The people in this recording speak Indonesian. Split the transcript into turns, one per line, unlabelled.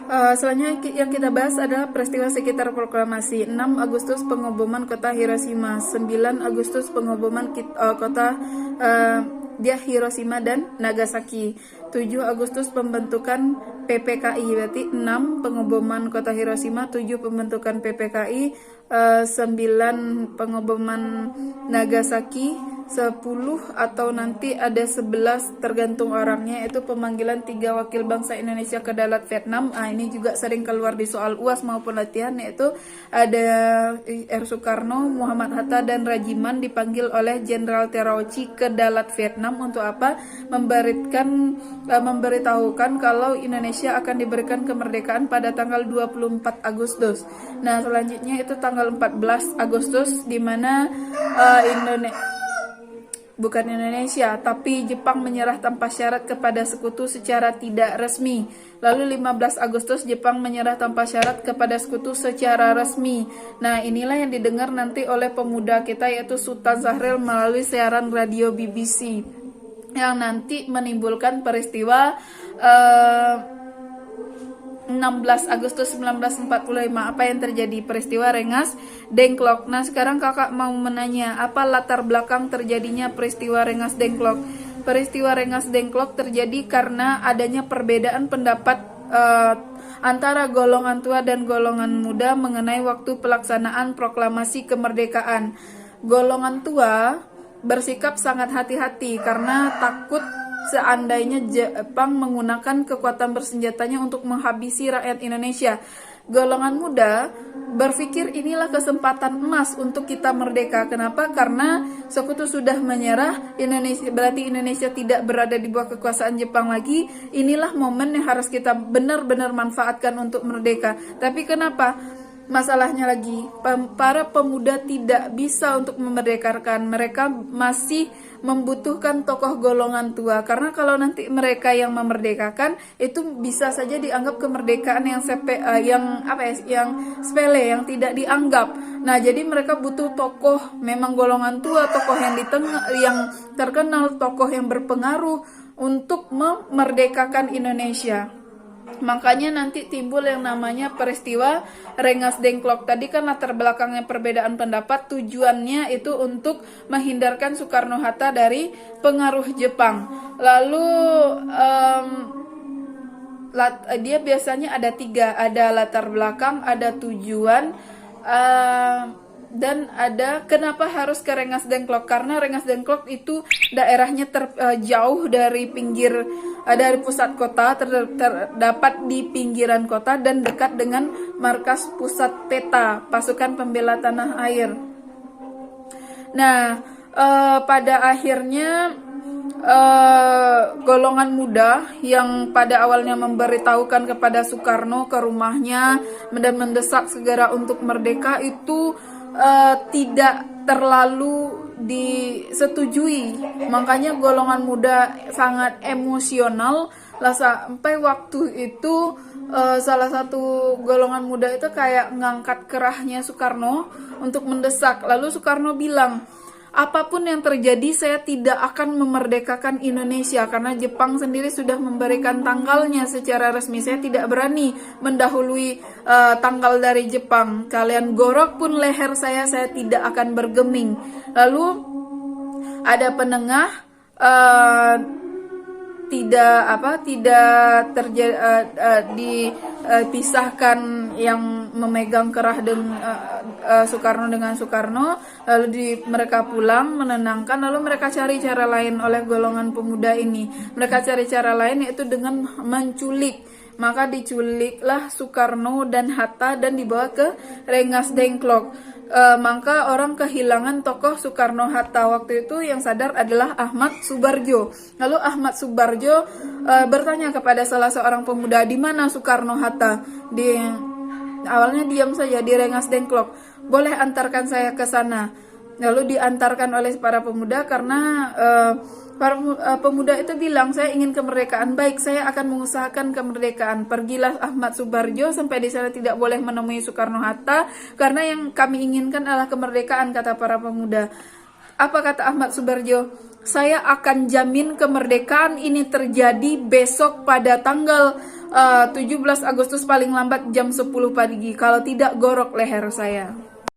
Selanjutnya yang kita bahas adalah peristiwa sekitar proklamasi. 6 Agustus pengeboman kota Hiroshima, 9 Agustus pengeboman kota Hiroshima dan Nagasaki, 7 Agustus pembentukan PPKI, berarti 6 pengeboman kota Hiroshima, 7 pembentukan PPKI, 9 pengeboman Nagasaki, 10 atau nanti ada 11 tergantung orangnya, itu pemanggilan 3 wakil bangsa Indonesia ke Dalat Vietnam. Ini juga sering keluar di soal UAS maupun latihan, yaitu ada R. Soekarno, Muhammad Hatta, dan Rajiman dipanggil oleh Jenderal Terauchi ke Dalat Vietnam untuk apa? Memberitahukan kalau Indonesia akan diberikan kemerdekaan pada tanggal 24 Agustus. Nah, selanjutnya itu tanggal 14 Agustus di mana Indonesia, tapi Jepang menyerah tanpa syarat kepada sekutu secara tidak resmi. Lalu 15 Agustus Jepang menyerah tanpa syarat kepada sekutu secara resmi. Nah, inilah yang didengar nanti oleh pemuda kita, yaitu Sultan Syahrir melalui siaran radio BBC, yang nanti menimbulkan peristiwa 16 Agustus 1945. Apa yang terjadi? Peristiwa Rengas Dengklok. Nah, sekarang kakak mau menanya, apa latar belakang terjadinya peristiwa Rengas Dengklok? Peristiwa Rengas Dengklok terjadi karena adanya perbedaan pendapat antara golongan tua dan golongan muda mengenai waktu pelaksanaan proklamasi kemerdekaan. Golongan tua bersikap sangat hati-hati karena takut seandainya Jepang menggunakan kekuatan bersenjatanya untuk menghabisi rakyat Indonesia. Golongan muda berpikir inilah kesempatan emas untuk kita merdeka. Kenapa? Karena sekutu sudah menyerah, berarti Indonesia tidak berada di bawah kekuasaan Jepang lagi. Inilah momen yang harus kita benar-benar manfaatkan untuk merdeka. Tapi kenapa? Masalahnya lagi, para pemuda tidak bisa untuk memerdekakan. Mereka masih membutuhkan tokoh golongan tua, karena kalau nanti mereka yang memerdekakan, itu bisa saja dianggap kemerdekaan yang sepele, yang tidak dianggap. Nah, jadi mereka butuh tokoh memang golongan tua, tokoh yang yang terkenal, tokoh yang berpengaruh untuk memerdekakan Indonesia. Makanya nanti timbul yang namanya peristiwa Rengas Dengklok. Tadi kan latar belakangnya perbedaan pendapat, tujuannya itu untuk menghindarkan Soekarno-Hatta dari pengaruh Jepang. Lalu dia biasanya ada 3, ada latar belakang, ada tujuan, dan ada kenapa harus ke Rengas Dengklok. Karena Rengas Dengklok itu daerahnya jauh dari dari pusat kota, terdapat di pinggiran kota dan dekat dengan markas pusat PETA, Pasukan Pembela Tanah Air. Nah, pada akhirnya golongan muda yang pada awalnya memberitahukan kepada Soekarno ke rumahnya dan mendesak segera untuk merdeka itu tidak terlalu disetujui. Makanya golongan muda sangat emosional lah, sampai waktu itu salah satu golongan muda itu kayak ngangkat kerahnya Soekarno untuk mendesak. Lalu Soekarno bilang, apapun yang terjadi saya tidak akan memerdekakan Indonesia karena Jepang sendiri sudah memberikan tanggalnya secara resmi. Saya tidak berani mendahului tanggal dari Jepang. Kalian gorok pun leher saya tidak akan bergeming. Lalu ada penengah, dipisahkan yang memegang kerah dengan Soekarno dengan Soekarno. Lalu mereka pulang menenangkan. Lalu mereka cari cara lain oleh golongan pemuda ini. Mereka cari cara lain, yaitu dengan menculik. Maka diculiklah Soekarno dan Hatta dan dibawa ke Rengas Dengklok. Maka orang kehilangan tokoh Soekarno-Hatta. Waktu itu yang sadar adalah Ahmad Subarjo. Lalu Ahmad Subarjo bertanya kepada salah seorang pemuda, di mana Soekarno-Hatta? Awalnya diam saja, di Rengas Dengklok. Boleh antarkan saya ke sana? Lalu diantarkan oleh para pemuda karena para pemuda itu bilang, saya ingin kemerdekaan. Baik, saya akan mengusahakan kemerdekaan. Pergilah Ahmad Subarjo, sampai di sana tidak boleh menemui Soekarno-Hatta karena yang kami inginkan adalah kemerdekaan, kata para pemuda. Apa kata Ahmad Subarjo? saya akan jamin kemerdekaan ini terjadi besok pada tanggal 17 Agustus paling lambat jam 10 pagi. Kalau tidak, gorok leher saya.